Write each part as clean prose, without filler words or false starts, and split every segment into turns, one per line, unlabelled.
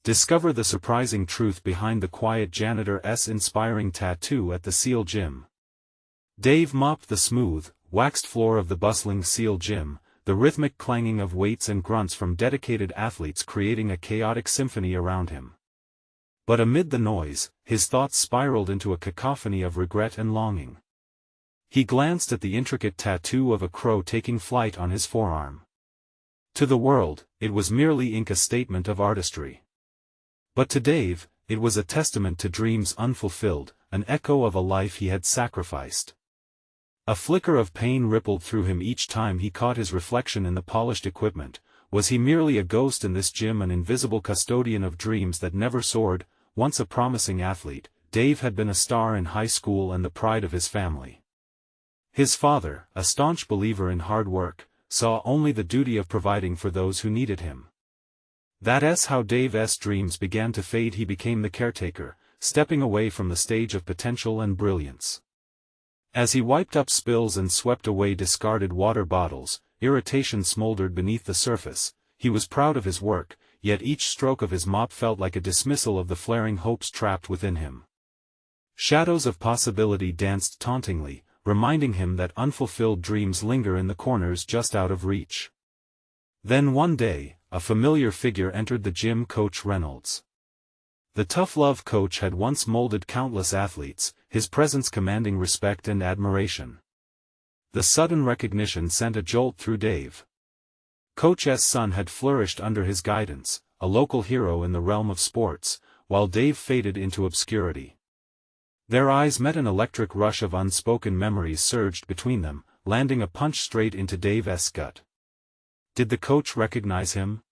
Discover the surprising truth behind the quiet janitor's inspiring tattoo at the SEAL gym. Dave mopped the smooth, waxed floor of the bustling SEAL gym, the rhythmic clanging of weights and grunts from dedicated athletes creating a chaotic symphony around him. But amid the noise, his thoughts spiraled into a cacophony of regret and longing. He glanced at the intricate tattoo of a crow taking flight on his forearm. To the world, it was merely ink, a statement of artistry. But to Dave, it was a testament to dreams unfulfilled, an echo of a life he had sacrificed. A flicker of pain rippled through him each time he caught his reflection in the polished equipment. Was he merely a ghost in this gym, an invisible custodian of dreams that never soared? Once a promising athlete, Dave had been a star in high school and the pride of his family. His father, a staunch believer in hard work, saw only the duty of providing for those who needed him. That's how Dave's dreams began to fade. He became the caretaker, stepping away from the stage of potential and brilliance. As he wiped up spills and swept away discarded water bottles, irritation smoldered beneath the surface. He was proud of his work, yet each stroke of his mop felt like a dismissal of the flaring hopes trapped within him. Shadows of possibility danced tauntingly, reminding him that unfulfilled dreams linger in the corners just out of reach. Then one day, a familiar figure entered the gym: Coach Reynolds. The tough love coach had once molded countless athletes, his presence commanding respect and admiration. The sudden recognition sent a jolt through Dave. Coach's son had flourished under his guidance, a local hero in the realm of sports, while Dave faded into obscurity. Their eyes met, an electric rush of unspoken memories surged between them, landing a punch straight into Dave's gut. Did the coach recognize him?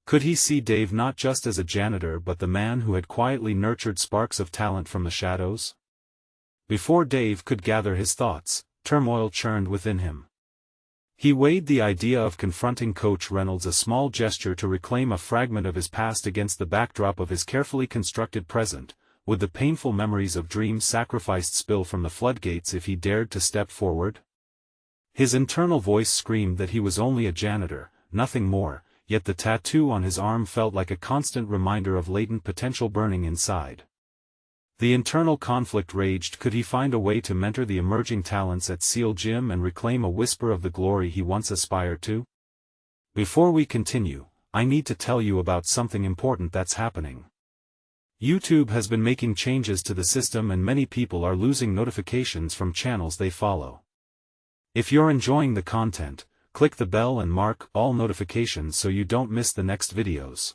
Could he see Dave not just as a janitor but the man who had quietly nurtured sparks of talent from the shadows? Before Dave could gather his thoughts, turmoil churned within him. He weighed the idea of confronting Coach Reynolds, a small gesture to reclaim a fragment of his past against the backdrop of his carefully constructed present. Would the painful memories of dreams sacrificed spill from the floodgates if he dared to step forward? His internal voice screamed that he was only a janitor, nothing more, yet the tattoo on his arm felt like a constant reminder of latent potential burning inside. The internal conflict raged. Could he find a way to mentor the emerging talents at SEAL Gym and reclaim a whisper of the glory he once aspired to? Before we continue, I need to tell you about something important that's happening. YouTube has been making changes to the system and many people are losing notifications from channels they follow. If you're enjoying the content, click the bell and mark all notifications so you don't miss the next videos.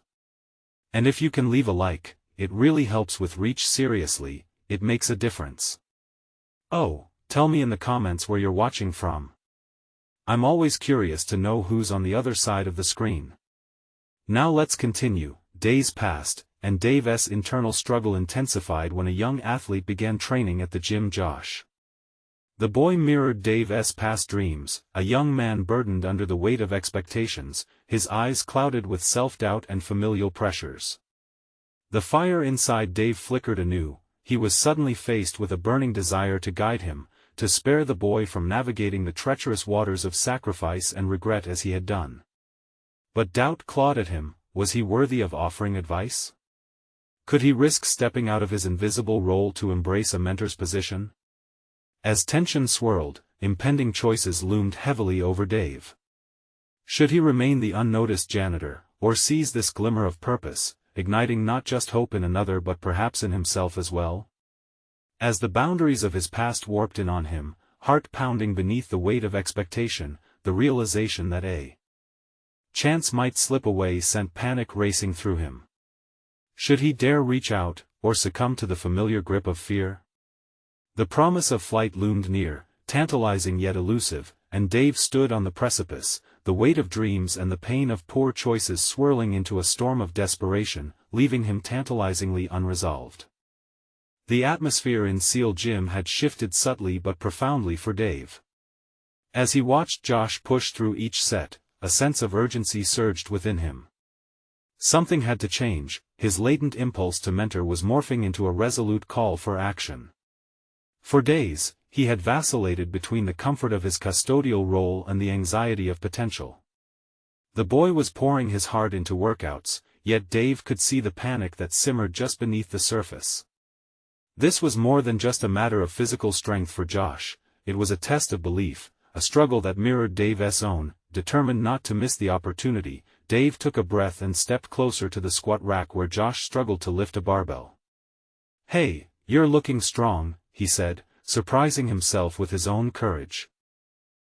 And if you can leave a like, it really helps with reach. Seriously, it makes a difference. Oh, tell me in the comments where you're watching from. I'm always curious to know who's on the other side of the screen. Now let's continue. Days passed, and Dave's internal struggle intensified when a young athlete began training at the gym. Josh. The boy mirrored Dave's past dreams, a young man burdened under the weight of expectations, his eyes clouded with self-doubt and familial pressures. The fire inside Dave flickered anew. He was suddenly faced with a burning desire to guide him, to spare the boy from navigating the treacherous waters of sacrifice and regret as he had done. But doubt clawed at him. Was he worthy of offering advice? Could he risk stepping out of his invisible role to embrace a mentor's position? As tension swirled, impending choices loomed heavily over Dave. Should he remain the unnoticed janitor, or seize this glimmer of purpose, igniting not just hope in another but perhaps in himself as well? As the boundaries of his past warped in on him, heart pounding beneath the weight of expectation, the realization that a chance might slip away sent panic racing through him. Should he dare reach out, or succumb to the familiar grip of fear? The promise of flight loomed near, tantalizing yet elusive, and Dave stood on the precipice, the weight of dreams and the pain of poor choices swirling into a storm of desperation, leaving him tantalizingly unresolved. The atmosphere in SEAL Gym had shifted subtly but profoundly for Dave. As he watched Josh push through each set, a sense of urgency surged within him. Something had to change. His latent impulse to mentor was morphing into a resolute call for action. For days, he had vacillated between the comfort of his custodial role and the anxiety of potential. The boy was pouring his heart into workouts, yet Dave could see the panic that simmered just beneath the surface. This was more than just a matter of physical strength for Josh, it was a test of belief, a struggle that mirrored Dave's own. Determined not to miss the opportunity, Dave took a breath and stepped closer to the squat rack where Josh struggled to lift a barbell. "Hey, you're looking strong," he said, surprising himself with his own courage.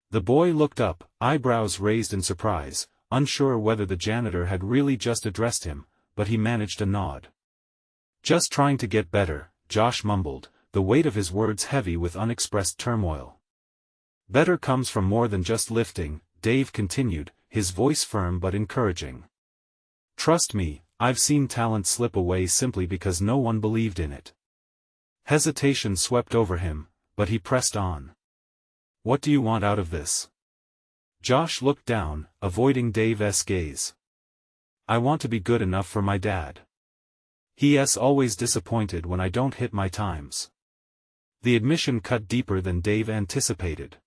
The boy looked up, eyebrows raised in surprise, unsure whether the janitor had really just addressed him, but he managed a nod. "Just trying to get better," Josh mumbled, the weight of his words heavy with unexpressed turmoil. "Better comes from more than just lifting," Dave continued, his voice firm but encouraging. "Trust me, I've seen talent slip away simply because no one believed in it." Hesitation swept over him, but he pressed on. "What do you want out of this?" Josh looked down, avoiding Dave's gaze. "I want to be good enough for my dad. He's always disappointed when I don't hit my times." The admission cut deeper than Dave anticipated.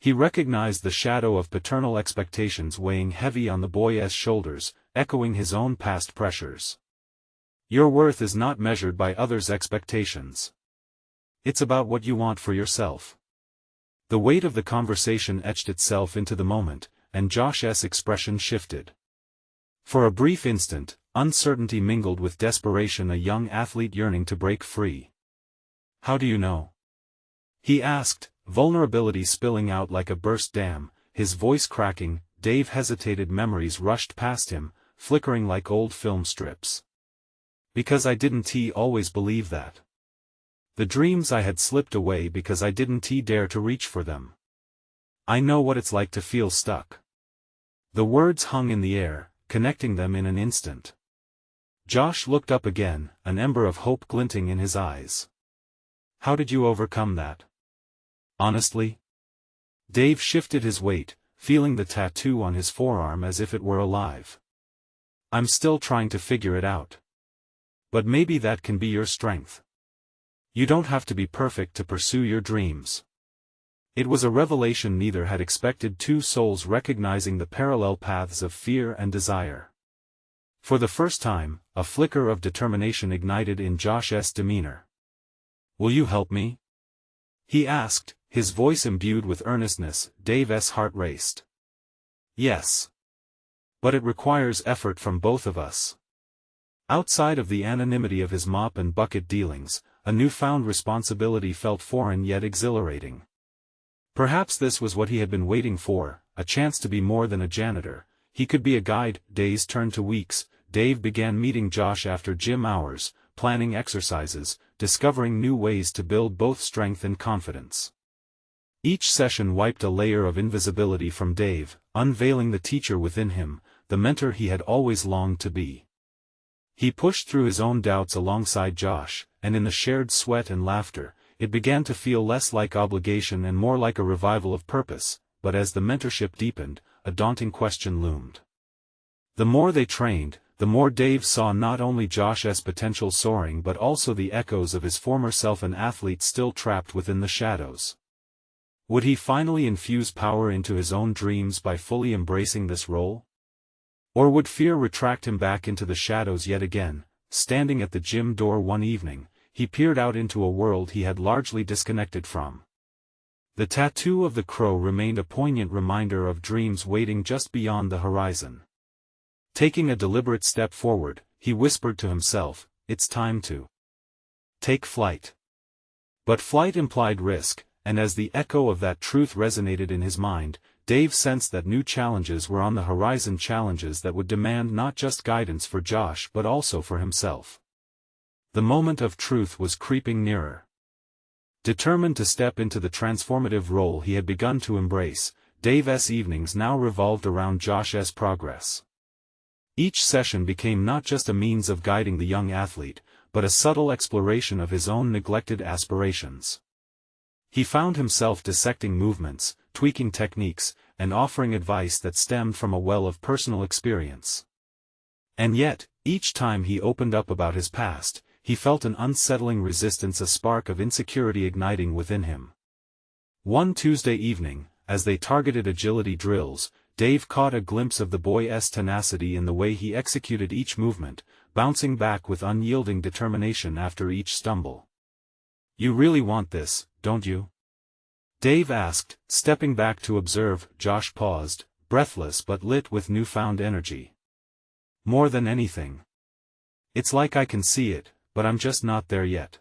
He recognized the shadow of paternal expectations weighing heavy on the boy's shoulders, echoing his own past pressures. "Your worth is not measured by others' expectations. It's about what you want for yourself." The weight of the conversation etched itself into the moment, and Josh's expression shifted. For a brief instant, uncertainty mingled with desperation, a young athlete yearning to break free. "How do you know?" he asked, vulnerability spilling out like a burst dam, his voice cracking. Dave hesitated. Memories rushed past him, flickering like old film strips. "Because I didn't always believe that. The dreams I had slipped away because I didn't dare to reach for them. I know what it's like to feel stuck." The words hung in the air, connecting them in an instant. Josh looked up again, an ember of hope glinting in his eyes. "How did you overcome that? Honestly?" Dave shifted his weight, feeling the tattoo on his forearm as if it were alive. "I'm still trying to figure it out. But maybe that can be your strength. You don't have to be perfect to pursue your dreams." It was a revelation neither had expected, two souls recognizing the parallel paths of fear and desire. For the first time, a flicker of determination ignited in Josh's demeanor. "Will you help me?" he asked, his voice imbued with earnestness. Dave's heart raced. "Yes. But it requires effort from both of us." Outside of the anonymity of his mop and bucket dealings, a newfound responsibility felt foreign yet exhilarating. Perhaps this was what he had been waiting for, a chance to be more than a janitor. He could be a guide. Days turned to weeks. Dave began meeting Josh after gym hours, planning exercises, discovering new ways to build both strength and confidence. Each session wiped a layer of invisibility from Dave, unveiling the teacher within him, the mentor he had always longed to be. He pushed through his own doubts alongside Josh, and in the shared sweat and laughter, it began to feel less like obligation and more like a revival of purpose. But as the mentorship deepened, a daunting question loomed. The more they trained, the more Dave saw not only Josh's potential soaring but also the echoes of his former self, an athlete still trapped within the shadows. Would he finally infuse power into his own dreams by fully embracing this role? Or would fear retract him back into the shadows yet again? Standing at the gym door one evening, he peered out into a world he had largely disconnected from. The tattoo of the crow remained a poignant reminder of dreams waiting just beyond the horizon. Taking a deliberate step forward, he whispered to himself, "It's time to take flight." But flight implied risk, and as the echo of that truth resonated in his mind, Dave sensed that new challenges were on the horizon, challenges that would demand not just guidance for Josh but also for himself. The moment of truth was creeping nearer. Determined to step into the transformative role he had begun to embrace, Dave's evenings now revolved around Josh's progress. Each session became not just a means of guiding the young athlete, but a subtle exploration of his own neglected aspirations. He found himself dissecting movements, tweaking techniques, and offering advice that stemmed from a well of personal experience. And yet, each time he opened up about his past, he felt an unsettling resistance, a spark of insecurity igniting within him. One Tuesday evening, as they targeted agility drills, Dave caught a glimpse of the boy's tenacity in the way he executed each movement, bouncing back with unyielding determination after each stumble. "You really want this, don't you?" Dave asked, stepping back to observe. Josh paused, breathless but lit with newfound energy. "More than anything. It's like I can see it, but I'm just not there yet."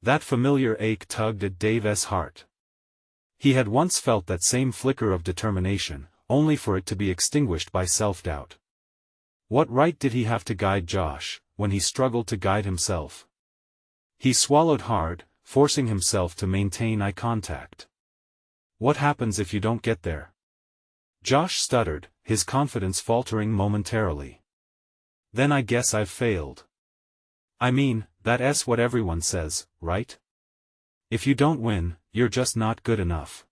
That familiar ache tugged at Dave's heart. He had once felt that same flicker of determination, only for it to be extinguished by self-doubt. What right did he have to guide Josh, when he struggled to guide himself? He swallowed hard, forcing himself to maintain eye contact. "What happens if you don't get there?" Josh stuttered, his confidence faltering momentarily. "Then I guess I've failed. I mean, that's what everyone says, right? If you don't win, you're just not good enough."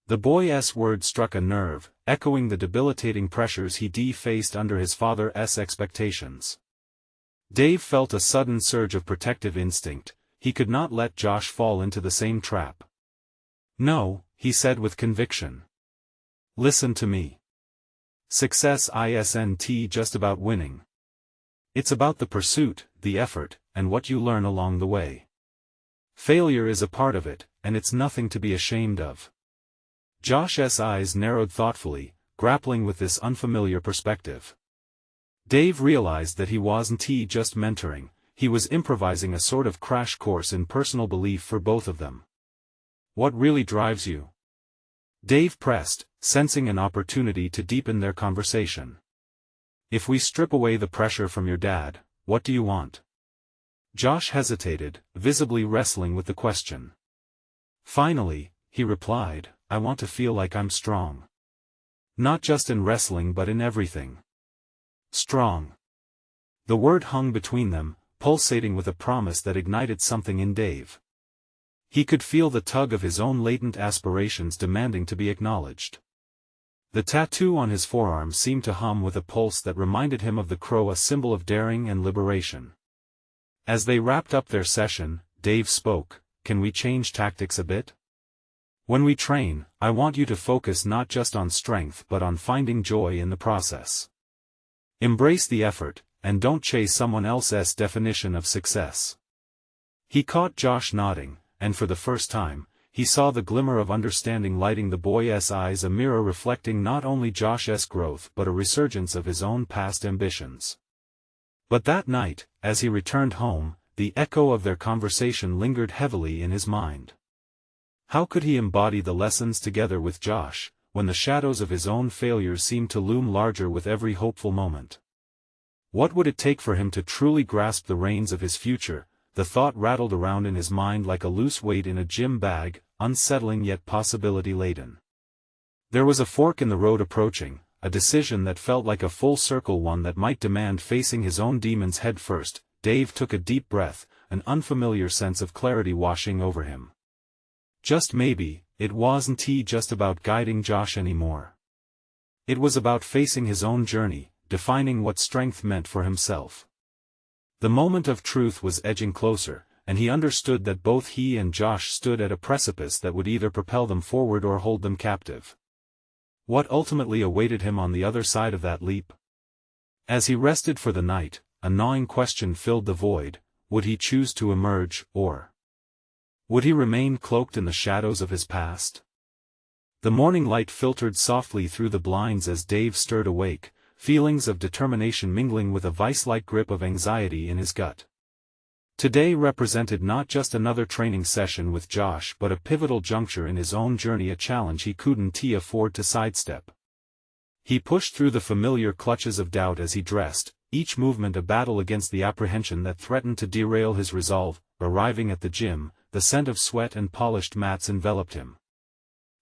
The boy's words struck a nerve, echoing the debilitating pressures he faced under his father's expectations. Dave felt a sudden surge of protective instinct. He could not let Josh fall into the same trap. "No," he said with conviction. "Listen to me. Success isn't just about winning. It's about the pursuit, the effort, and what you learn along the way. Failure is a part of it, and it's nothing to be ashamed of." Josh's eyes narrowed thoughtfully, grappling with this unfamiliar perspective. Dave realized that he wasn't just mentoring, he was improvising a sort of crash course in personal belief for both of them. "What really drives you?" Dave pressed, sensing an opportunity to deepen their conversation. "If we strip away the pressure from your dad, what do you want?" Josh hesitated, visibly wrestling with the question. Finally, he replied, "I want to feel like I'm strong. Not just in wrestling but in everything." Strong. The word hung between them, pulsating with a promise that ignited something in Dave. He could feel the tug of his own latent aspirations demanding to be acknowledged. The tattoo on his forearm seemed to hum with a pulse that reminded him of the crow, a symbol of daring and liberation. As they wrapped up their session, Dave spoke, "Can we change tactics a bit? When we train, I want you to focus not just on strength but on finding joy in the process. Embrace the effort, and don't chase someone else's definition of success." He caught Josh nodding, and for the first time, he saw the glimmer of understanding lighting the boy's eyes, a mirror reflecting not only Josh's growth but a resurgence of his own past ambitions. But that night, as he returned home, the echo of their conversation lingered heavily in his mind. How could he embody the lessons together with Josh, when the shadows of his own failures seemed to loom larger with every hopeful moment? What would it take for him to truly grasp the reins of his future? The thought rattled around in his mind like a loose weight in a gym bag, unsettling yet possibility-laden. There was a fork in the road approaching, a decision that felt like a full circle, one that might demand facing his own demons head first. Dave took a deep breath, an unfamiliar sense of clarity washing over him. Just maybe, it wasn't just about guiding Josh anymore. It was about facing his own journey, defining what strength meant for himself. The moment of truth was edging closer, and he understood that both he and Josh stood at a precipice that would either propel them forward or hold them captive. What ultimately awaited him on the other side of that leap? As he rested for the night, a gnawing question filled the void: would he choose to emerge, or would he remain cloaked in the shadows of his past? The morning light filtered softly through the blinds as Dave stirred awake, feelings of determination mingling with a vice-like grip of anxiety in his gut. Today represented not just another training session with Josh but a pivotal juncture in his own journey, a challenge he couldn't afford to sidestep. He pushed through the familiar clutches of doubt as he dressed, each movement a battle against the apprehension that threatened to derail his resolve. Arriving at the gym, the scent of sweat and polished mats enveloped him.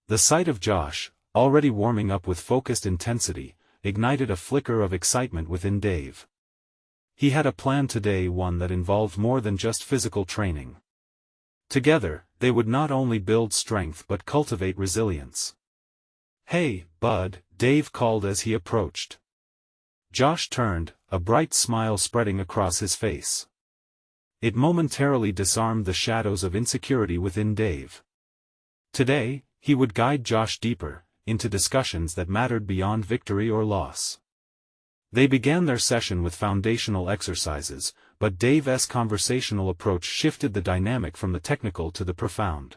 The sight of Josh, already warming up with focused intensity, ignited a flicker of excitement within Dave. He had a plan today, one that involved more than just physical training. Together, they would not only build strength but cultivate resilience. "Hey, bud," Dave called as he approached. Josh turned, a bright smile spreading across his face. It momentarily disarmed the shadows of insecurity within Dave. Today, he would guide Josh deeper, into discussions that mattered beyond victory or loss. They began their session with foundational exercises, but Dave's conversational approach shifted the dynamic from the technical to the profound.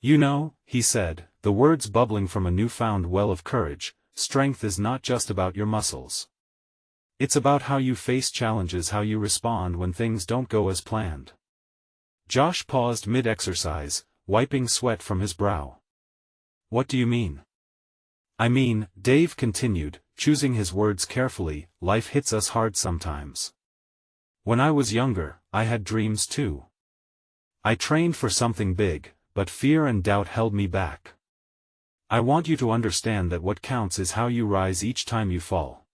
"You know," he said, the words bubbling from a newfound well of courage, "strength is not just about your muscles. It's about how you face challenges, how you respond when things don't go as planned." Josh paused mid-exercise, wiping sweat from his brow. "What do you mean?" "I mean," Dave continued, choosing his words carefully, "life hits us hard sometimes. When I was younger, I had dreams too. I trained for something big, but fear and doubt held me back. I want you to understand that what counts is how you rise each time you fall."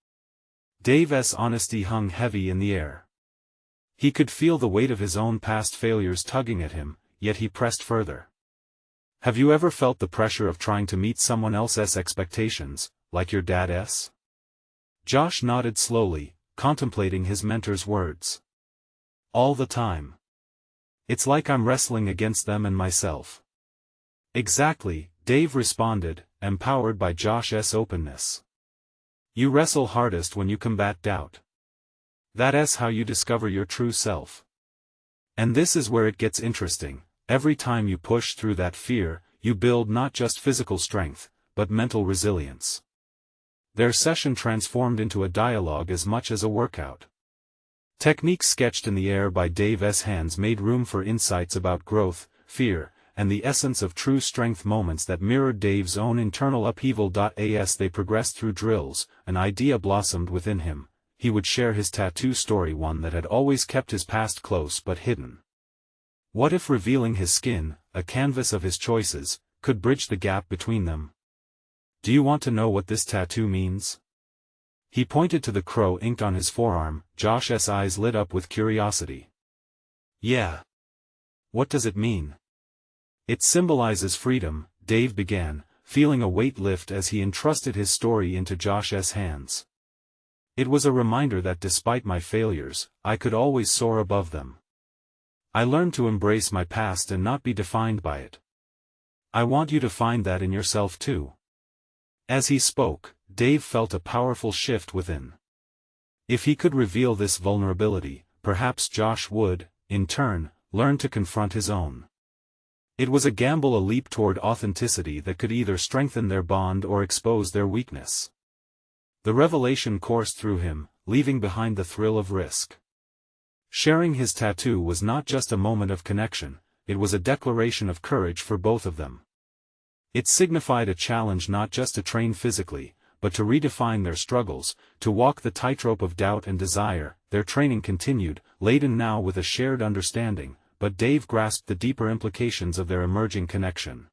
Dave's honesty hung heavy in the air. He could feel the weight of his own past failures tugging at him, yet he pressed further. "Have you ever felt the pressure of trying to meet someone else's expectations, like your dad's?" Josh nodded slowly, contemplating his mentor's words. "All the time. It's like I'm wrestling against them and myself." "Exactly," Dave responded, empowered by Josh's openness. "You wrestle hardest when you combat doubt. That's how you discover your true self. And this is where it gets interesting. Every time you push through that fear, you build not just physical strength, but mental resilience." Their session transformed into a dialogue as much as a workout. Techniques sketched in the air by Dave's hands made room for insights about growth, fear, and the essence of true strength, moments that mirrored Dave's own internal upheaval. As they progressed through drills, an idea blossomed within him. He would share his tattoo story, one that had always kept his past close but hidden. What if revealing his skin, a canvas of his choices, could bridge the gap between them? "Do you want to know what this tattoo means?" He pointed to the crow inked on his forearm. Josh's eyes lit up with curiosity. "Yeah. What does it mean?" "It symbolizes freedom," Dave began, feeling a weight lift as he entrusted his story into Josh's hands. "It was a reminder that despite my failures, I could always soar above them. I learned to embrace my past and not be defined by it. I want you to find that in yourself too." As he spoke, Dave felt a powerful shift within. If he could reveal this vulnerability, perhaps Josh would, in turn, learn to confront his own. It was a gamble, a leap toward authenticity that could either strengthen their bond or expose their weakness. The revelation coursed through him, leaving behind the thrill of risk. Sharing his tattoo was not just a moment of connection, it was a declaration of courage for both of them. It signified a challenge not just to train physically, but to redefine their struggles, to walk the tightrope of doubt and desire. Their training continued, laden now with a shared understanding, but Dave grasped the deeper implications of their emerging connection.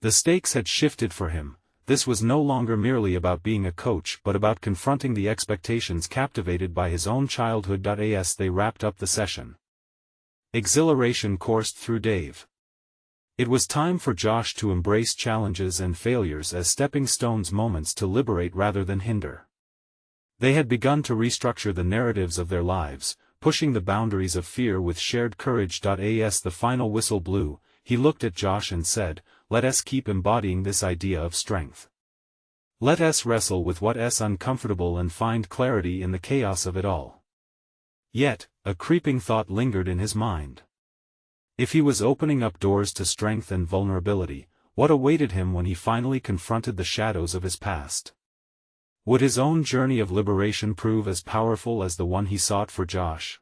The stakes had shifted for him. This was no longer merely about being a coach but about confronting the expectations captivated by his own childhood. As they wrapped up the session, exhilaration coursed through Dave. It was time for Josh to embrace challenges and failures as stepping stones, moments to liberate rather than hinder. They had begun to restructure the narratives of their lives, pushing the boundaries of fear with shared courage. As the final whistle blew, he looked at Josh and said, "Let us keep embodying this idea of strength. Let us wrestle with what's uncomfortable and find clarity in the chaos of it all." Yet, a creeping thought lingered in his mind. If he was opening up doors to strength and vulnerability, what awaited him when he finally confronted the shadows of his past? Would his own journey of liberation prove as powerful as the one he sought for Josh?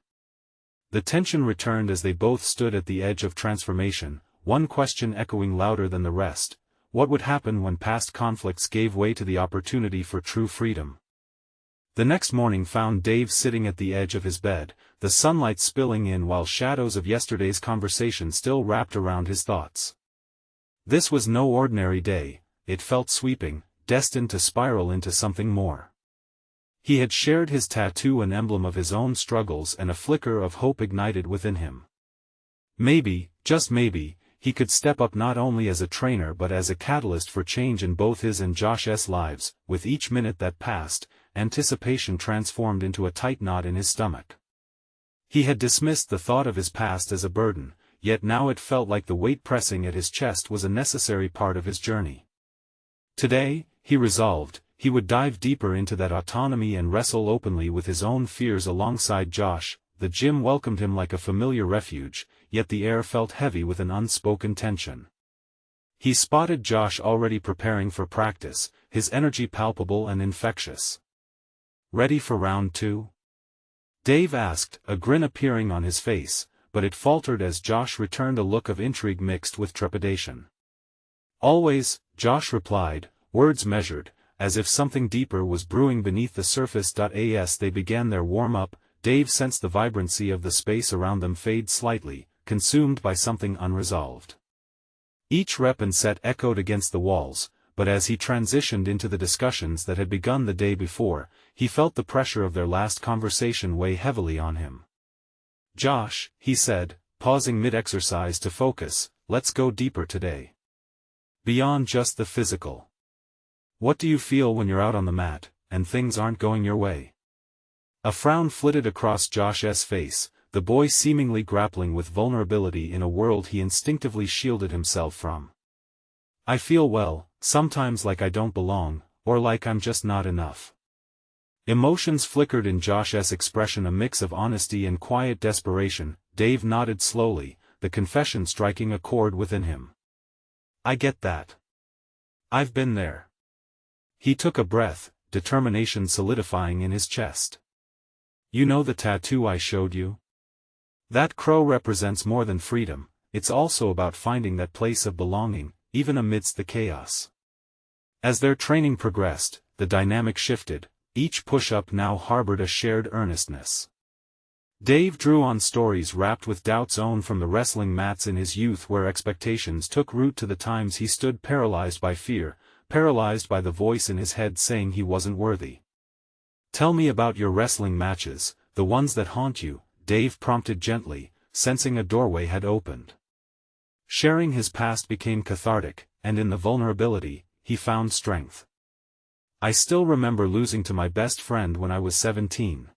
The tension returned as they both stood at the edge of transformation, one question echoing louder than the rest: what would happen when past conflicts gave way to the opportunity for true freedom? The next morning found Dave sitting at the edge of his bed, the sunlight spilling in while shadows of yesterday's conversation still wrapped around his thoughts. This was no ordinary day, it felt sweeping, destined to spiral into something more. He had shared his tattoo, an emblem of his own struggles, and a flicker of hope ignited within him. Maybe, just maybe, he could step up not only as a trainer but as a catalyst for change in both his and Josh's lives. With each minute that passed, anticipation transformed into a tight knot in his stomach. He had dismissed the thought of his past as a burden, yet now it felt like the weight pressing at his chest was a necessary part of his journey. Today, he resolved, he would dive deeper into that autonomy and wrestle openly with his own fears alongside Josh. The gym welcomed him like a familiar refuge, yet the air felt heavy with an unspoken tension. He spotted Josh already preparing for practice, his energy palpable and infectious. "Ready for round 2?" Dave asked, a grin appearing on his face, but it faltered as Josh returned a look of intrigue mixed with trepidation. "Always," Josh replied, words measured, as if something deeper was brewing beneath the surface. As they began their warm-up, Dave sensed the vibrancy of the space around them fade slightly, consumed by something unresolved. Each rep and set echoed against the walls, but as he transitioned into the discussions that had begun the day before, he felt the pressure of their last conversation weigh heavily on him. "Josh," he said, pausing mid-exercise to focus, "let's go deeper today. Beyond just the physical. What do you feel when you're out on the mat, and things aren't going your way?" A frown flitted across Josh's face, the boy seemingly grappling with vulnerability in a world he instinctively shielded himself from. "I feel well, sometimes like I don't belong, or like I'm just not enough." Emotions flickered in Josh's expression, a mix of honesty and quiet desperation. Dave nodded slowly, the confession striking a chord within him. "I get that. I've been there." He took a breath, determination solidifying in his chest. "You know the tattoo I showed you? That crow represents more than freedom, it's also about finding that place of belonging, even amidst the chaos." As their training progressed, the dynamic shifted, each push-up now harbored a shared earnestness. Dave drew on stories wrapped with doubts owned from the wrestling mats in his youth, where expectations took root, to the times he stood paralyzed by fear, paralyzed by the voice in his head saying he wasn't worthy. "Tell me about your wrestling matches, the ones that haunt you," Dave prompted gently, sensing a doorway had opened. Sharing his past became cathartic, and in the vulnerability, he found strength. "I still remember losing to my best friend when I was 17.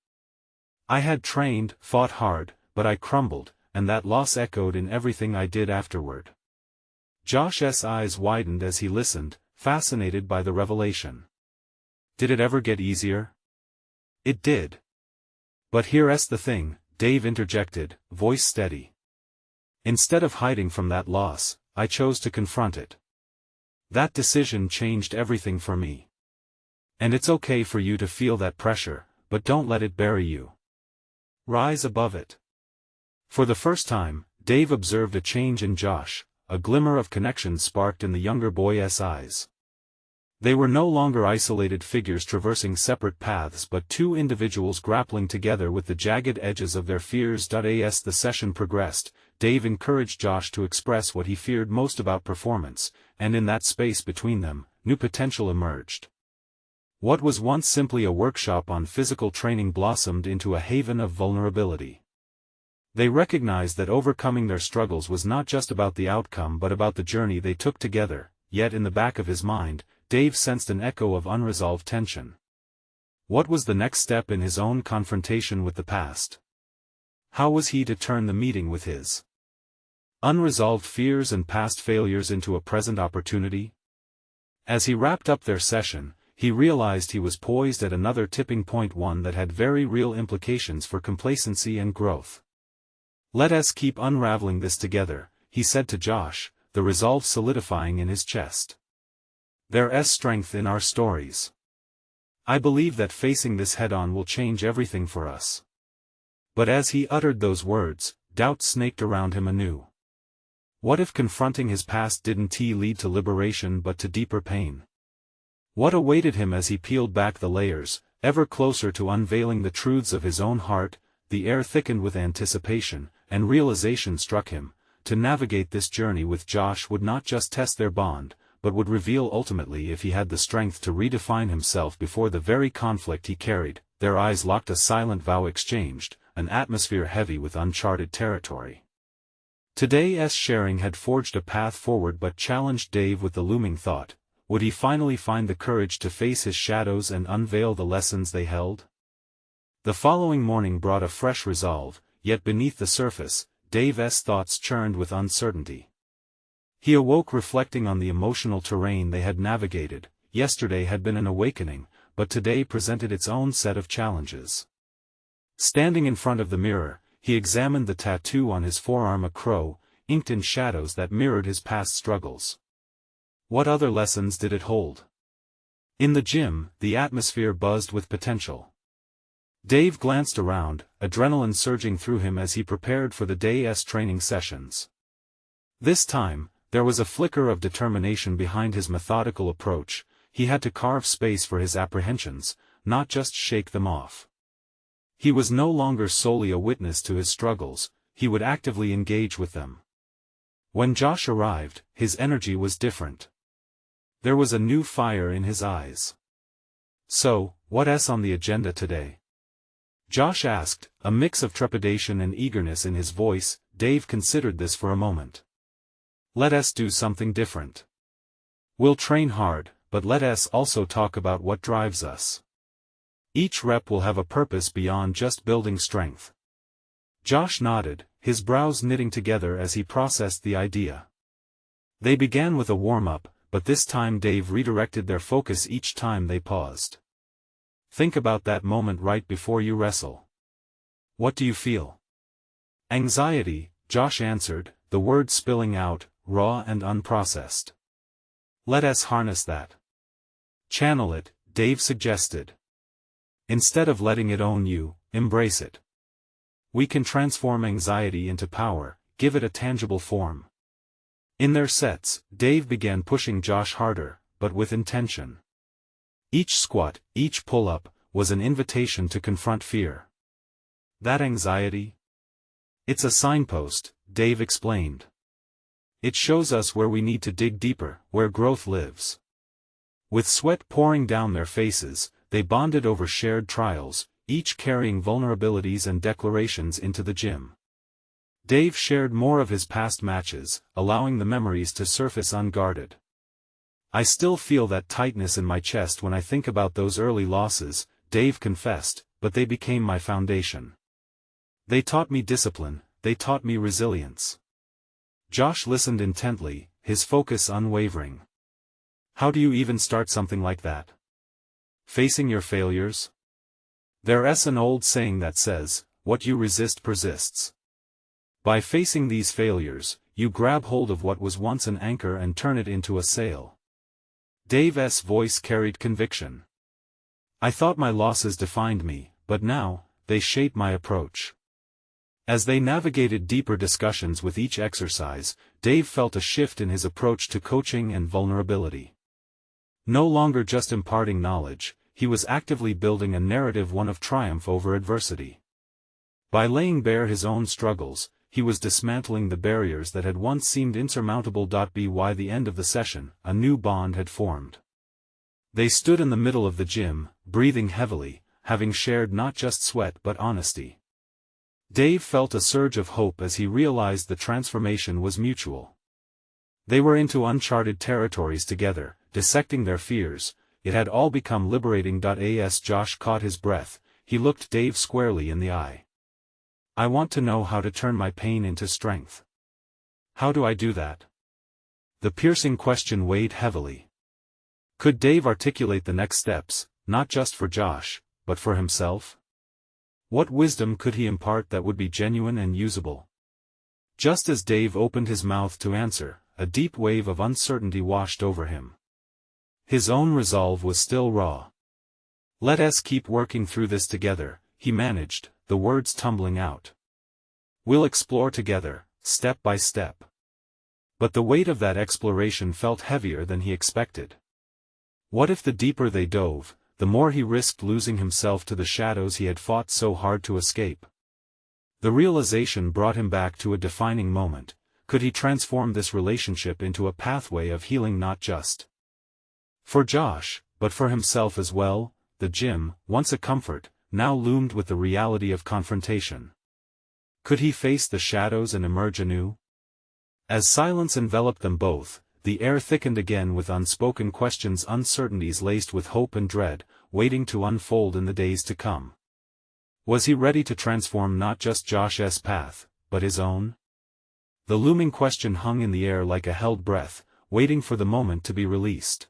I had trained, fought hard, but I crumbled, and that loss echoed in everything I did afterward." Josh's eyes widened as he listened, fascinated by the revelation. "Did it ever get easier?" "It did. But here's the thing," Dave interjected, voice steady. "Instead of hiding from that loss, I chose to confront it. That decision changed everything for me. And it's okay for you to feel that pressure, but don't let it bury you. Rise above it." For the first time, Dave observed a change in Josh, a glimmer of connection sparked in the younger boy's eyes. They were no longer isolated figures traversing separate paths, but two individuals grappling together with the jagged edges of their fears. As the session progressed, Dave encouraged Josh to express what he feared most about performance, and in that space between them, new potential emerged. What was once simply a workshop on physical training blossomed into a haven of vulnerability. They recognized that overcoming their struggles was not just about the outcome but about the journey they took together, yet in the back of his mind, Dave sensed an echo of unresolved tension. What was the next step in his own confrontation with the past? How was he to turn the meeting with his unresolved fears and past failures into a present opportunity? As he wrapped up their session, he realized he was poised at another tipping point, one that had very real implications for complacency and growth. "Let us keep unraveling this together," he said to Josh, the resolve solidifying in his chest. "There's strength in our stories. I believe that facing this head-on will change everything for us." But as he uttered those words, doubt snaked around him anew. What if confronting his past didn't lead to liberation but to deeper pain? What awaited him as he peeled back the layers, ever closer to unveiling the truths of his own heart? The air thickened with anticipation, and realization struck him. To navigate this journey with Josh would not just test their bond, but would reveal ultimately if he had the strength to redefine himself before the very conflict he carried. Their eyes locked, a silent vow exchanged, an atmosphere heavy with uncharted territory. Today's sharing had forged a path forward but challenged Dave with the looming thought: would he finally find the courage to face his shadows and unveil the lessons they held? The following morning brought a fresh resolve, yet beneath the surface, Dave's thoughts churned with uncertainty. He awoke reflecting on the emotional terrain they had navigated, yesterday had been an awakening, but today presented its own set of challenges. Standing in front of the mirror, he examined the tattoo on his forearm, a crow, inked in shadows that mirrored his past struggles. What other lessons did it hold? In the gym, the atmosphere buzzed with potential. Dave glanced around, adrenaline surging through him as he prepared for the day's training sessions. This time, there was a flicker of determination behind his methodical approach. He had to carve space for his apprehensions, not just shake them off. He was no longer solely a witness to his struggles, he would actively engage with them. When Josh arrived, his energy was different. There was a new fire in his eyes. "So, what's on the agenda today?" Josh asked, a mix of trepidation and eagerness in his voice. Dave considered this for a moment. "Let us do something different. We'll train hard, but let us also talk about what drives us. Each rep will have a purpose beyond just building strength." Josh nodded, his brows knitting together as he processed the idea. They began with a warm-up, but this time Dave redirected their focus each time they paused. "Think about that moment right before you wrestle. What do you feel?" "Anxiety," Josh answered, the words spilling out, raw and unprocessed. "Let us harness that. Channel it," Dave suggested. "Instead of letting it own you, embrace it. We can transform anxiety into power, give it a tangible form." In their sets, Dave began pushing Josh harder, but with intention. Each squat, each pull-up, was an invitation to confront fear. "That anxiety? It's a signpost," Dave explained. "It shows us where we need to dig deeper, where growth lives." With sweat pouring down their faces, they bonded over shared trials, each carrying vulnerabilities and declarations into the gym. Dave shared more of his past matches, allowing the memories to surface unguarded. "I still feel that tightness in my chest when I think about those early losses," Dave confessed, "but they became my foundation. They taught me discipline, they taught me resilience." Josh listened intently, his focus unwavering. "How do you even start something like that? Facing your failures? There's an old saying that says, 'What you resist persists.' By facing these failures, you grab hold of what was once an anchor and turn it into a sail." Dave's voice carried conviction. "I thought my losses defined me, but now, they shape my approach." As they navigated deeper discussions with each exercise, Dave felt a shift in his approach to coaching and vulnerability. No longer just imparting knowledge, he was actively building a narrative, one of triumph over adversity. By laying bare his own struggles, he was dismantling the barriers that had once seemed insurmountable. By the end of the session, a new bond had formed. They stood in the middle of the gym, breathing heavily, having shared not just sweat but honesty. Dave felt a surge of hope as he realized the transformation was mutual. They were into uncharted territories together, dissecting their fears. It had all become liberating. As Josh caught his breath, he looked Dave squarely in the eye. "I want to know how to turn my pain into strength. How do I do that?" The piercing question weighed heavily. Could Dave articulate the next steps, not just for Josh, but for himself? What wisdom could he impart that would be genuine and usable? Just as Dave opened his mouth to answer, a deep wave of uncertainty washed over him. His own resolve was still raw. "Let us keep working through this together," he managed, the words tumbling out. "We'll explore together, step by step." But the weight of that exploration felt heavier than he expected. What if the deeper they dove, the more he risked losing himself to the shadows he had fought so hard to escape? The realization brought him back to a defining moment. Could he transform this relationship into a pathway of healing, not just for Josh, but for himself as well? The gym, once a comfort, now loomed with the reality of confrontation. Could he face the shadows and emerge anew? As silence enveloped them both, the air thickened again with unspoken questions, uncertainties laced with hope and dread, waiting to unfold in the days to come. Was he ready to transform not just Josh's path, but his own? The looming question hung in the air like a held breath, waiting for the moment to be released.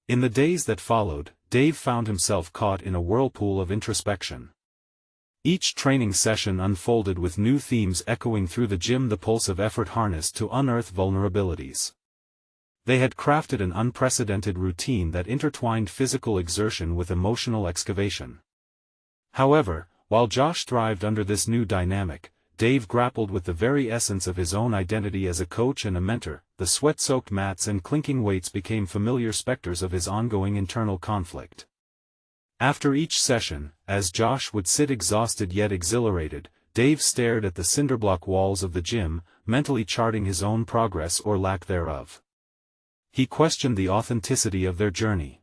In the days that followed, Dave found himself caught in a whirlpool of introspection. Each training session unfolded with new themes echoing through the gym, the pulse of effort harnessed to unearth vulnerabilities. They had crafted an unprecedented routine that intertwined physical exertion with emotional excavation. However, while Josh thrived under this new dynamic, Dave grappled with the very essence of his own identity as a coach and a mentor. The sweat-soaked mats and clinking weights became familiar specters of his ongoing internal conflict. After each session, as Josh would sit exhausted yet exhilarated, Dave stared at the cinderblock walls of the gym, mentally charting his own progress or lack thereof. He questioned the authenticity of their journey.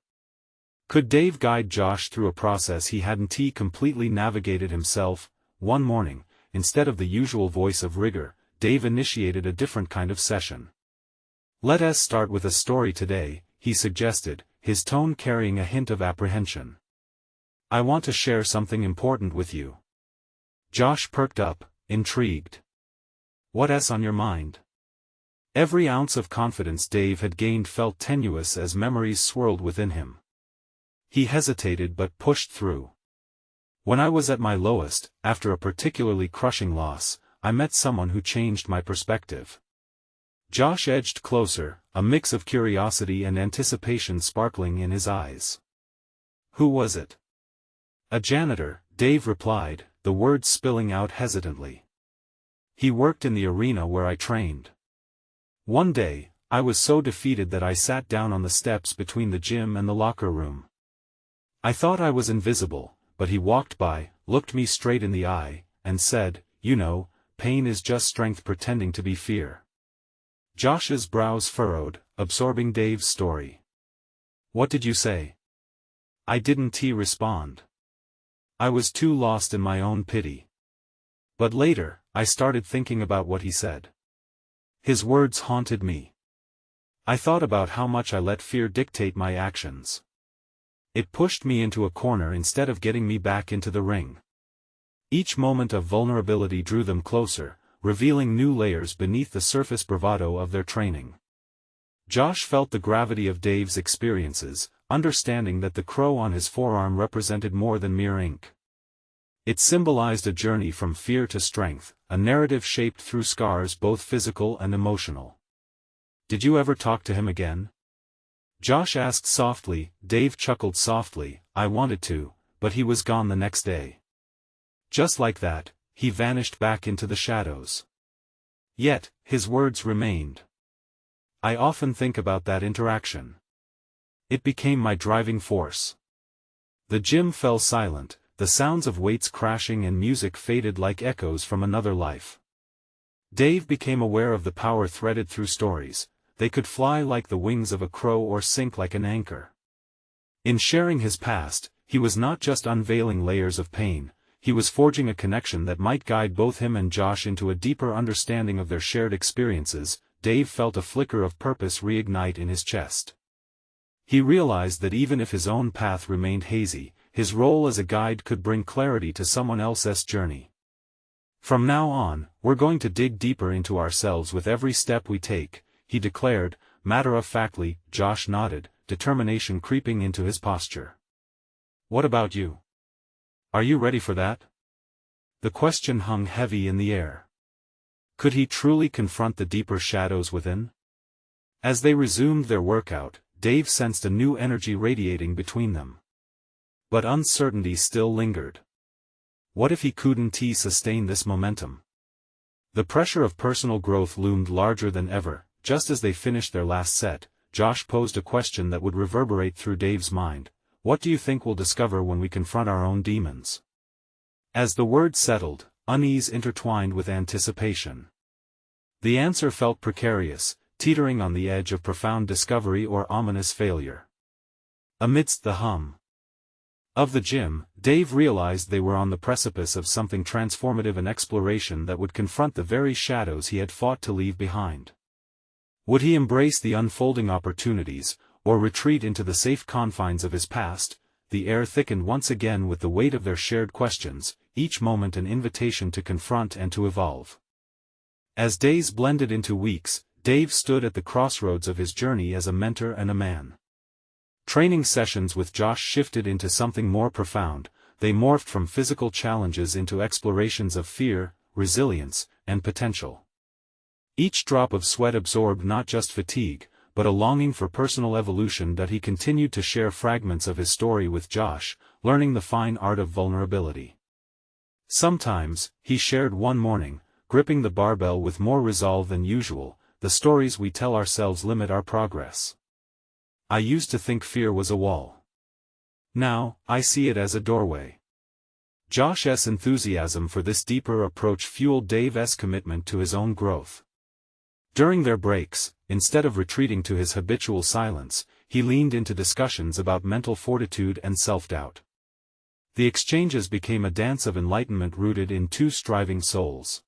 Could Dave guide Josh through a process he hadn't completely navigated himself? One morning, instead of the usual voice of rigor, Dave initiated a different kind of session. "Let us start with a story today," he suggested, his tone carrying a hint of apprehension. "I want to share something important with you." Josh perked up, intrigued. "What's on your mind?" Every ounce of confidence Dave had gained felt tenuous as memories swirled within him. He hesitated but pushed through. "When I was at my lowest, after a particularly crushing loss, I met someone who changed my perspective." Josh edged closer, a mix of curiosity and anticipation sparkling in his eyes. "Who was it?" "A janitor," Dave replied, the words spilling out hesitantly. "He worked in the arena where I trained. One day, I was so defeated that I sat down on the steps between the gym and the locker room. I thought I was invisible, but he walked by, looked me straight in the eye, and said, 'You know, pain is just strength pretending to be fear.'" Josh's brows furrowed, absorbing Dave's story. "What did you say?" "I didn't respond. I was too lost in my own pity. But later, I started thinking about what he said. His words haunted me. I thought about how much I let fear dictate my actions. It pushed me into a corner instead of getting me back into the ring." Each moment of vulnerability drew them closer, revealing new layers beneath the surface bravado of their training. Josh felt the gravity of Dave's experiences, understanding that the crow on his forearm represented more than mere ink. It symbolized a journey from fear to strength, a narrative shaped through scars both physical and emotional. "Did you ever talk to him again?" Josh asked softly. Dave chuckled softly. "I wanted to, but he was gone the next day." Just like that, he vanished back into the shadows. Yet, his words remained. "I often think about that interaction. It became my driving force." The gym fell silent, the sounds of weights crashing and music faded like echoes from another life. Dave became aware of the power threaded through stories. They could fly like the wings of a crow or sink like an anchor. In sharing his past, he was not just unveiling layers of pain, he was forging a connection that might guide both him and Josh into a deeper understanding of their shared experiences. Dave felt a flicker of purpose reignite in his chest. He realized that even if his own path remained hazy, his role as a guide could bring clarity to someone else's journey. "From now on, we're going to dig deeper into ourselves with every step we take," he declared, matter-of-factly. Josh nodded, determination creeping into his posture. "What about you? Are you ready for that?" The question hung heavy in the air. Could he truly confront the deeper shadows within? As they resumed their workout, Dave sensed a new energy radiating between them. But uncertainty still lingered. What if he couldn't sustain this momentum? The pressure of personal growth loomed larger than ever. Just as they finished their last set, Josh posed a question that would reverberate through Dave's mind. "What do you think we'll discover when we confront our own demons?" As the word settled, unease intertwined with anticipation. The answer felt precarious, teetering on the edge of profound discovery or ominous failure. Amidst the hum of the gym, Dave realized they were on the precipice of something transformative, an exploration that would confront the very shadows he had fought to leave behind. Would he embrace the unfolding opportunities, or retreat into the safe confines of his past? The air thickened once again with the weight of their shared questions, each moment an invitation to confront and to evolve. As days blended into weeks, Dave stood at the crossroads of his journey as a mentor and a man. Training sessions with Josh shifted into something more profound. They morphed from physical challenges into explorations of fear, resilience, and potential. Each drop of sweat absorbed not just fatigue, but a longing for personal evolution that he continued to share fragments of his story with Josh, learning the fine art of vulnerability. Sometimes, he shared one morning, gripping the barbell with more resolve than usual, the stories we tell ourselves limit our progress. I used to think fear was a wall. Now, I see it as a doorway. Josh's enthusiasm for this deeper approach fueled Dave's commitment to his own growth. During their breaks, instead of retreating to his habitual silence, he leaned into discussions about mental fortitude and self-doubt. The exchanges became a dance of enlightenment rooted in two striving souls.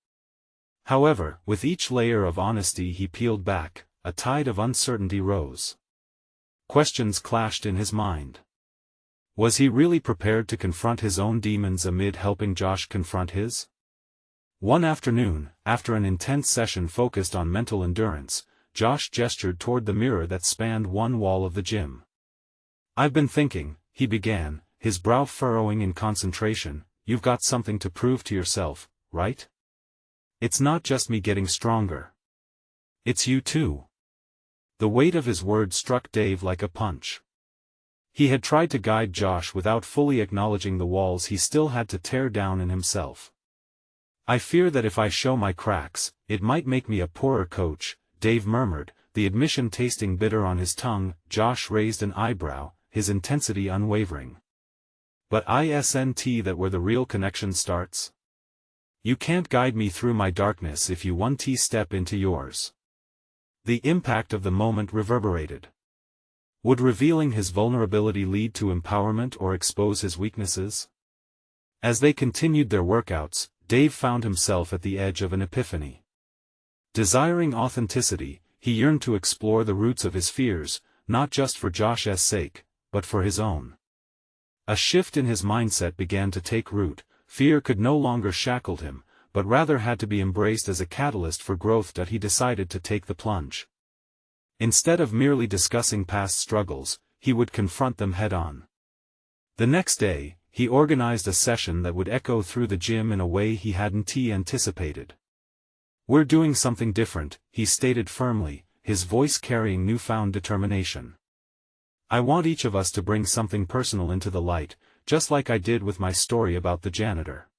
However, with each layer of honesty he peeled back, a tide of uncertainty rose. Questions clashed in his mind. Was he really prepared to confront his own demons amid helping Josh confront his? One afternoon, after an intense session focused on mental endurance, Josh gestured toward the mirror that spanned one wall of the gym. "I've been thinking," he began, his brow furrowing in concentration, "you've got something to prove to yourself, right? It's not just me getting stronger. It's you too." The weight of his words struck Dave like a punch. He had tried to guide Josh without fully acknowledging the walls he still had to tear down in himself. "I fear that if I show my cracks, it might make me a poorer coach," Dave murmured, the admission tasting bitter on his tongue. Josh raised an eyebrow, his intensity unwavering. "But isn't that where the real connection starts? You can't guide me through my darkness if you one step into yours." The impact of the moment reverberated. Would revealing his vulnerability lead to empowerment or expose his weaknesses? As they continued their workouts, Dave found himself at the edge of an epiphany. Desiring authenticity, he yearned to explore the roots of his fears, not just for Josh's sake, but for his own. A shift in his mindset began to take root. Fear could no longer shackle him, but rather had to be embraced as a catalyst for growth. That he decided to take the plunge. Instead of merely discussing past struggles, he would confront them head-on. The next day, he organized a session that would echo through the gym in a way he hadn't anticipated. "We're doing something different," he stated firmly, his voice carrying newfound determination. "I want each of us to bring something personal into the light, just like I did with my story about the janitor."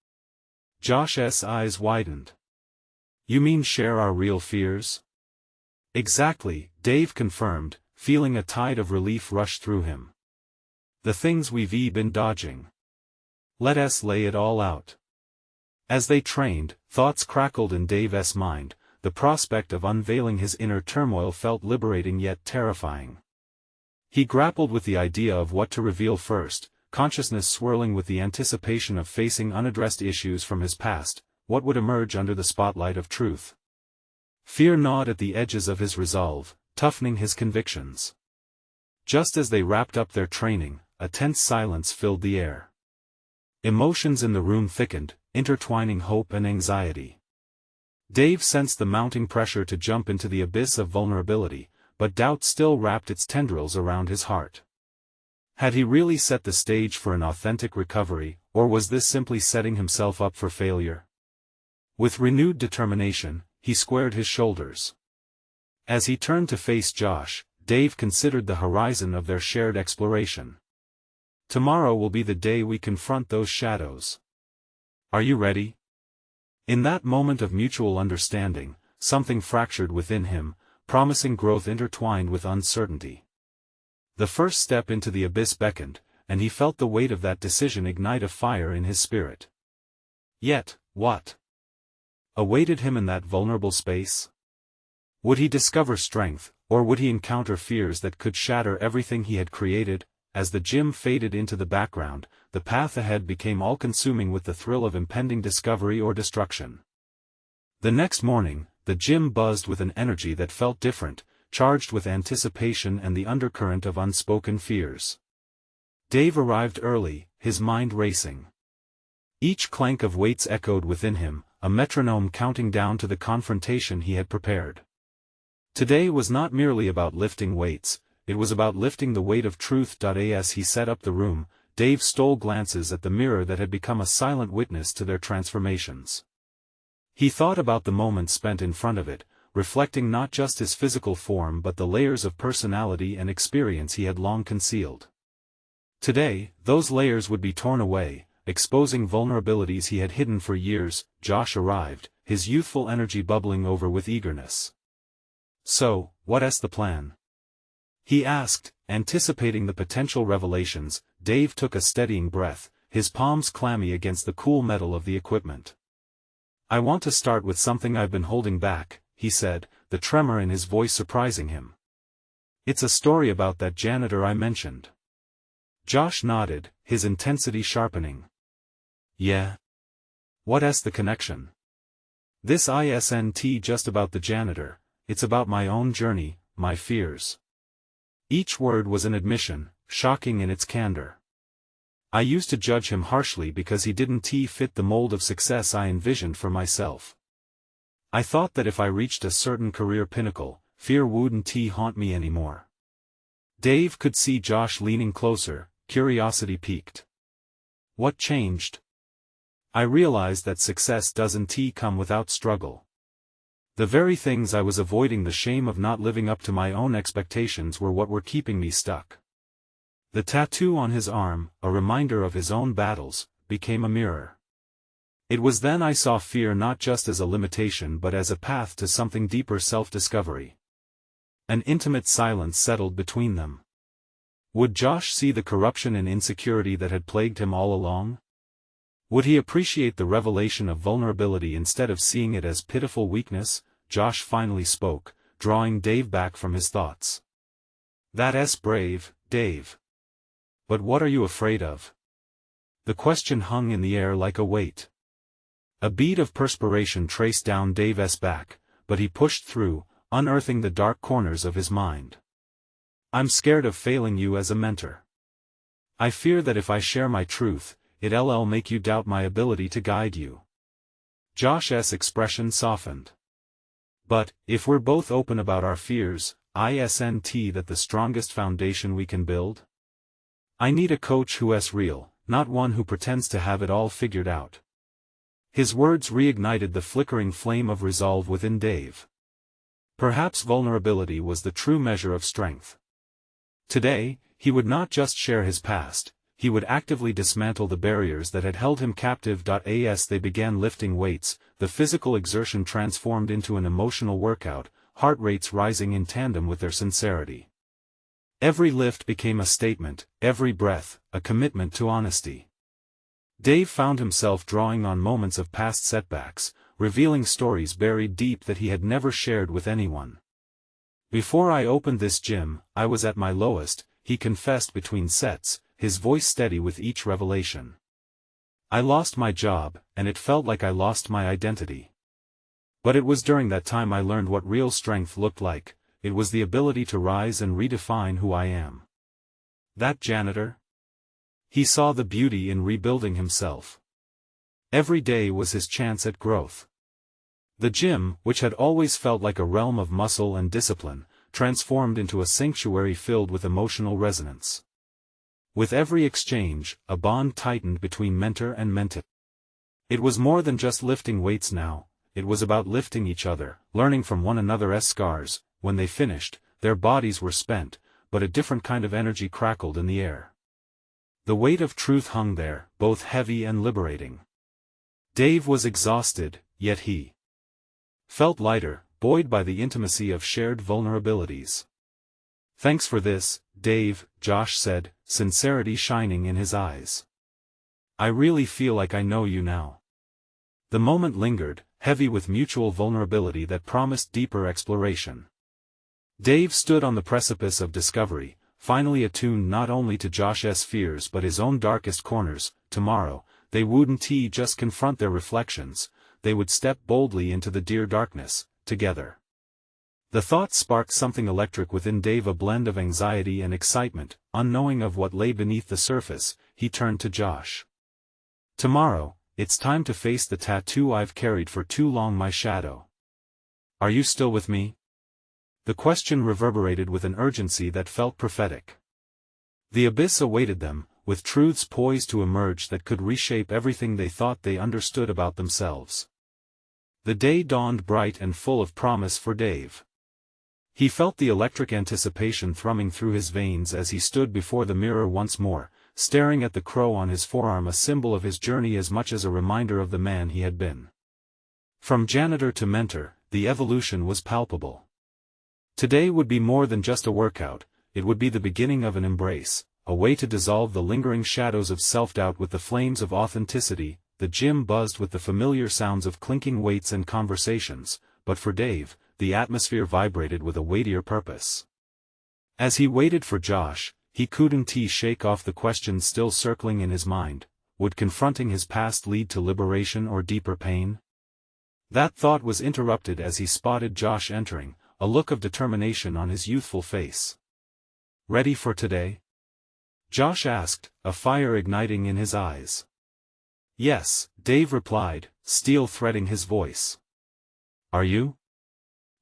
Josh's eyes widened. "You mean share our real fears?" "Exactly," Dave confirmed, feeling a tide of relief rush through him. "The things we've been dodging. Let us lay it all out." As they trained, thoughts crackled in Dave's mind. The prospect of unveiling his inner turmoil felt liberating yet terrifying. He grappled with the idea of what to reveal first, consciousness swirling with the anticipation of facing unaddressed issues from his past. What would emerge under the spotlight of truth? Fear gnawed at the edges of his resolve, toughening his convictions. Just as they wrapped up their training, a tense silence filled the air. Emotions in the room thickened, intertwining hope and anxiety. Dave sensed the mounting pressure to jump into the abyss of vulnerability, but doubt still wrapped its tendrils around his heart. Had he really set the stage for an authentic recovery, or was this simply setting himself up for failure? With renewed determination, he squared his shoulders. As he turned to face Josh, Dave considered the horizon of their shared exploration. "Tomorrow will be the day we confront those shadows. Are you ready?" In that moment of mutual understanding, something fractured within him, promising growth intertwined with uncertainty. The first step into the abyss beckoned, and he felt the weight of that decision ignite a fire in his spirit. Yet, what awaited him in that vulnerable space? Would he discover strength, or would he encounter fears that could shatter everything he had created? As the gym faded into the background, the path ahead became all-consuming with the thrill of impending discovery or destruction. The next morning, the gym buzzed with an energy that felt different, charged with anticipation and the undercurrent of unspoken fears. Dave arrived early, his mind racing. Each clank of weights echoed within him, a metronome counting down to the confrontation he had prepared. Today was not merely about lifting weights, it was about lifting the weight of truth. As he set up the room, Dave stole glances at the mirror that had become a silent witness to their transformations. He thought about the moments spent in front of it, reflecting not just his physical form but the layers of personality and experience he had long concealed. Today, those layers would be torn away, exposing vulnerabilities he had hidden for years. Josh arrived, his youthful energy bubbling over with eagerness. "So, what's the plan?" he asked, anticipating the potential revelations. Dave took a steadying breath, his palms clammy against the cool metal of the equipment. "I want to start with something I've been holding back," he said, the tremor in his voice surprising him. "It's a story about that janitor I mentioned." Josh nodded, his intensity sharpening. "Yeah? What's the connection?" "This isn't just about the janitor, it's about my own journey, my fears." Each word was an admission, shocking in its candor. "I used to judge him harshly because he didn't fit the mold of success I envisioned for myself. I thought that if I reached a certain career pinnacle, fear wouldn't haunt me anymore." Dave could see Josh leaning closer, curiosity piqued. "What changed?" "I realized that success doesn't come without struggle. The very things I was avoiding, the shame of not living up to my own expectations, were what were keeping me stuck." The tattoo on his arm, a reminder of his own battles, became a mirror. "It was then I saw fear not just as a limitation but as a path to something deeper, self-discovery." An intimate silence settled between them. Would Josh see the corruption and insecurity that had plagued him all along? Would he appreciate the revelation of vulnerability instead of seeing it as pitiful weakness? Josh finally spoke, drawing Dave back from his thoughts. "That's brave, Dave. But what are you afraid of?" The question hung in the air like a weight. A bead of perspiration traced down Dave's back, but he pushed through, unearthing the dark corners of his mind. "I'm scared of failing you as a mentor. I fear that if I share my truth, it'll make you doubt my ability to guide you." Josh's expression softened. "But, if we're both open about our fears, isn't that the strongest foundation we can build? I need a coach who's real, not one who pretends to have it all figured out." His words reignited the flickering flame of resolve within Dave. Perhaps vulnerability was the true measure of strength. Today, he would not just share his past, he would actively dismantle the barriers that had held him captive. As they began lifting weights, the physical exertion transformed into an emotional workout, heart rates rising in tandem with their sincerity. Every lift became a statement, every breath, a commitment to honesty. Dave found himself drawing on moments of past setbacks, revealing stories buried deep that he had never shared with anyone. "Before I opened this gym, I was at my lowest," he confessed between sets, his voice steady with each revelation. "I lost my job, and it felt like I lost my identity. But it was during that time I learned what real strength looked like. It was the ability to rise and redefine who I am." That janitor? He saw the beauty in rebuilding himself. Every day was his chance at growth. The gym, which had always felt like a realm of muscle and discipline, transformed into a sanctuary filled with emotional resonance. With every exchange, a bond tightened between mentor and mentee. It was more than just lifting weights now, it was about lifting each other, learning from one another's scars. When they finished, their bodies were spent, but a different kind of energy crackled in the air. The weight of truth hung there, both heavy and liberating. Dave was exhausted, yet he felt lighter, buoyed by the intimacy of shared vulnerabilities. "Thanks for this, Dave," Josh said, sincerity shining in his eyes. "I really feel like I know you now." The moment lingered, heavy with mutual vulnerability that promised deeper exploration. Dave stood on the precipice of discovery, finally attuned not only to Josh's fears but his own darkest corners. Tomorrow, they wouldn't just confront their reflections, they would step boldly into the dear darkness, together. The thought sparked something electric within Dave, a blend of anxiety and excitement. Unknowing of what lay beneath the surface, he turned to Josh. "Tomorrow, it's time to face the tattoo I've carried for too long, my shadow. Are you still with me?" The question reverberated with an urgency that felt prophetic. The abyss awaited them, with truths poised to emerge that could reshape everything they thought they understood about themselves. The day dawned bright and full of promise for Dave. He felt the electric anticipation thrumming through his veins as he stood before the mirror once more, staring at the crow on his forearm, a symbol of his journey as much as a reminder of the man he had been. From janitor to mentor, the evolution was palpable. Today would be more than just a workout, it would be the beginning of an embrace, a way to dissolve the lingering shadows of self-doubt with the flames of authenticity. The gym buzzed with the familiar sounds of clinking weights and conversations, but for Dave, the atmosphere vibrated with a weightier purpose. As he waited for Josh, he couldn't shake off the questions still circling in his mind. Would confronting his past lead to liberation or deeper pain? That thought was interrupted as he spotted Josh entering, a look of determination on his youthful face. "Ready for today?" Josh asked, a fire igniting in his eyes. "Yes," Dave replied, steel threading his voice. "Are you?"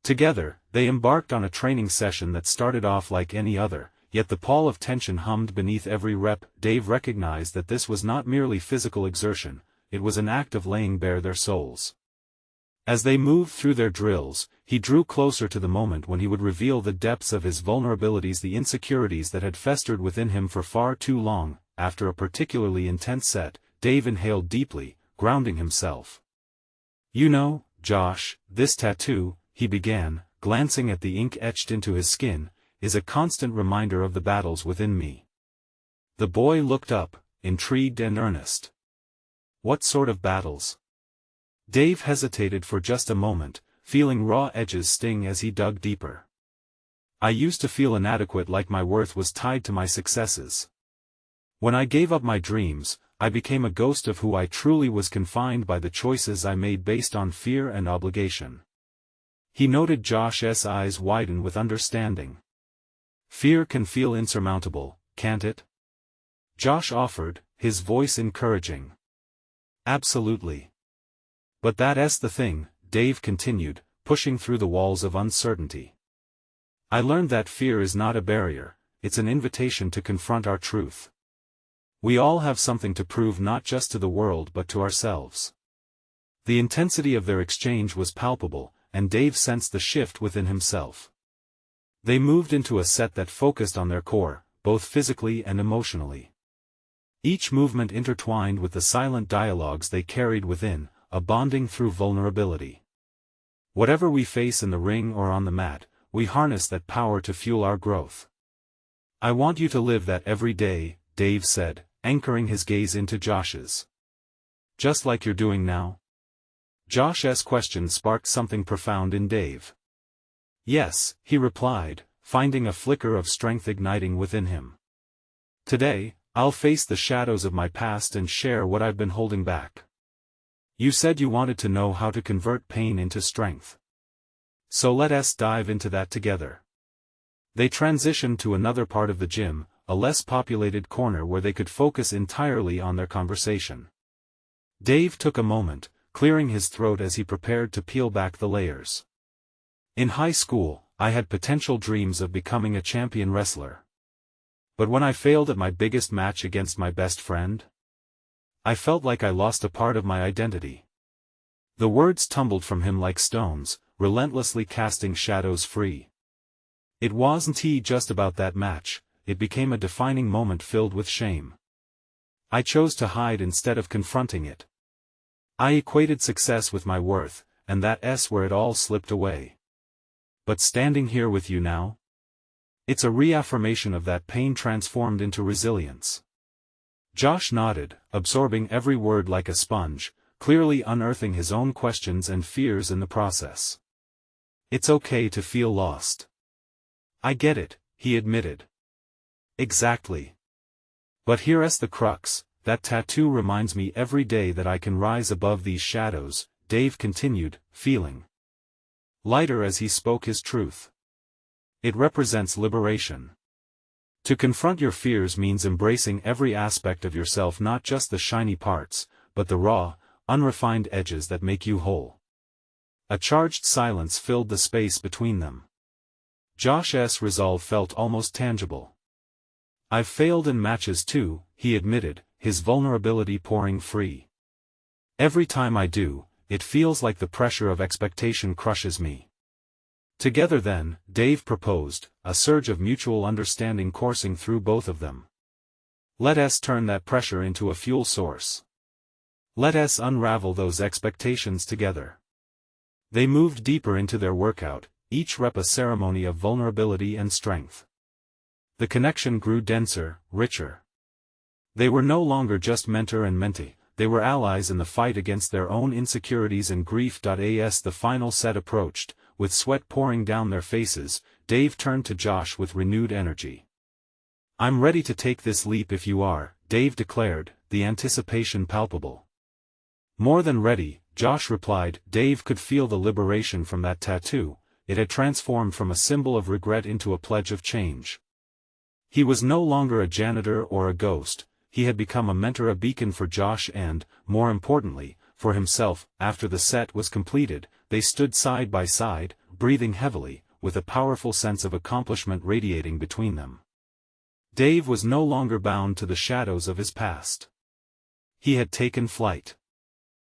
Together, they embarked on a training session that started off like any other, yet the pall of tension hummed beneath every rep. Dave recognized that this was not merely physical exertion, it was an act of laying bare their souls. As they moved through their drills, he drew closer to the moment when he would reveal the depths of his vulnerabilities, the insecurities that had festered within him for far too long. After a particularly intense set, Dave inhaled deeply, grounding himself. "You know, Josh, this tattoo," he began, glancing at the ink etched into his skin, "is a constant reminder of the battles within me." The boy looked up, intrigued and earnest. "What sort of battles?" Dave hesitated for just a moment, feeling raw edges sting as he dug deeper. "I used to feel inadequate, like my worth was tied to my successes. When I gave up my dreams, I became a ghost of who I truly was, confined by the choices I made based on fear and obligation." He noted Josh's eyes widen with understanding. "Fear can feel insurmountable, can't it?" Josh offered, his voice encouraging. "Absolutely. But that's the thing," Dave continued, pushing through the walls of uncertainty. "I learned that fear is not a barrier, it's an invitation to confront our truth. We all have something to prove, not just to the world but to ourselves." The intensity of their exchange was palpable, and Dave sensed the shift within himself. They moved into a set that focused on their core, both physically and emotionally. Each movement intertwined with the silent dialogues they carried within, a bonding through vulnerability. "Whatever we face in the ring or on the mat, we harness that power to fuel our growth. I want you to live that every day," Dave said, anchoring his gaze into Josh's. "Just like you're doing now?" Josh's question sparked something profound in Dave. "Yes," he replied, finding a flicker of strength igniting within him. "Today, I'll face the shadows of my past and share what I've been holding back. You said you wanted to know how to convert pain into strength. So let's dive into that together." They transitioned to another part of the gym, a less populated corner where they could focus entirely on their conversation. Dave took a moment, clearing his throat as he prepared to peel back the layers. "In high school, I had potential dreams of becoming a champion wrestler. But when I failed at my biggest match against my best friend, I felt like I lost a part of my identity." The words tumbled from him like stones, relentlessly casting shadows free. It wasn't just about that match, it became a defining moment filled with shame. "I chose to hide instead of confronting it. I equated success with my worth, and that's where it all slipped away. But standing here with you now, it's a reaffirmation of that pain transformed into resilience." Josh nodded, absorbing every word like a sponge, clearly unearthing his own questions and fears in the process. "It's okay to feel lost. I get it," he admitted. "Exactly. But here's the crux, that tattoo reminds me every day that I can rise above these shadows," Dave continued, feeling lighter as he spoke his truth. "It represents liberation. To confront your fears means embracing every aspect of yourself, not just the shiny parts, but the raw, unrefined edges that make you whole." A charged silence filled the space between them. Josh's resolve felt almost tangible. "I've failed in matches too," he admitted, his vulnerability pouring free. "Every time I do, it feels like the pressure of expectation crushes me." "Together then," Dave proposed, a surge of mutual understanding coursing through both of them. "Let us turn that pressure into a fuel source. Let us unravel those expectations together." They moved deeper into their workout, each rep a ceremony of vulnerability and strength. The connection grew denser, richer. They were no longer just mentor and mentee, they were allies in the fight against their own insecurities and grief. As the final set approached, with sweat pouring down their faces, Dave turned to Josh with renewed energy. "I'm ready to take this leap if you are," Dave declared, the anticipation palpable. "More than ready," Josh replied. Dave could feel the liberation from that tattoo. It had transformed from a symbol of regret into a pledge of change. He was no longer a janitor or a ghost, he had become a mentor, a beacon for Josh and, more importantly, for himself. After the set was completed, they stood side by side, breathing heavily, with a powerful sense of accomplishment radiating between them. Dave was no longer bound to the shadows of his past. He had taken flight.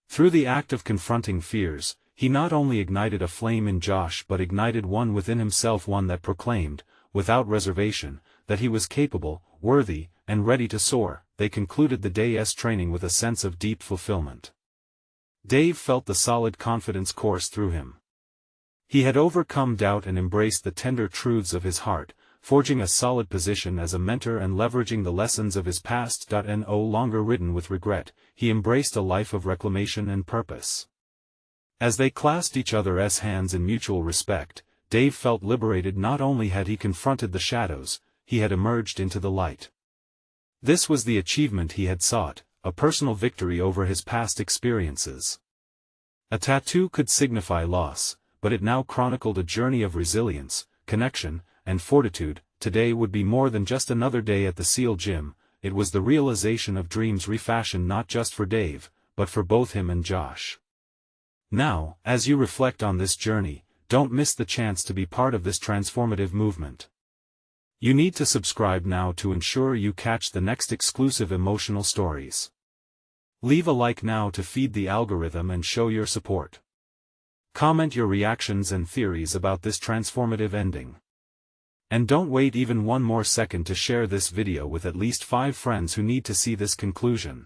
Through the act of confronting fears, he not only ignited a flame in Josh but ignited one within himself, one that proclaimed, without reservation, that he was capable, worthy, and ready to soar. They concluded the day's training with a sense of deep fulfillment. Dave felt the solid confidence course through him. He had overcome doubt and embraced the tender truths of his heart, forging a solid position as a mentor and leveraging the lessons of his past. No longer ridden with regret, he embraced a life of reclamation and purpose. As they clasped each other's hands in mutual respect, Dave felt liberated. Not only had he confronted the shadows, he had emerged into the light. This was the achievement he had sought, a personal victory over his past experiences. A tattoo could signify loss, but it now chronicled a journey of resilience, connection, and fortitude. Today would be more than just another day at the SEAL gym, it was the realization of dreams refashioned not just for Dave, but for both him and Josh. Now, as you reflect on this journey, don't miss the chance to be part of this transformative movement. You need to subscribe now to ensure you catch the next exclusive emotional stories. Leave a like now to feed the algorithm and show your support. Comment your reactions and theories about this transformative ending. And don't wait even one more second to share this video with at least 5 friends who need to see this conclusion.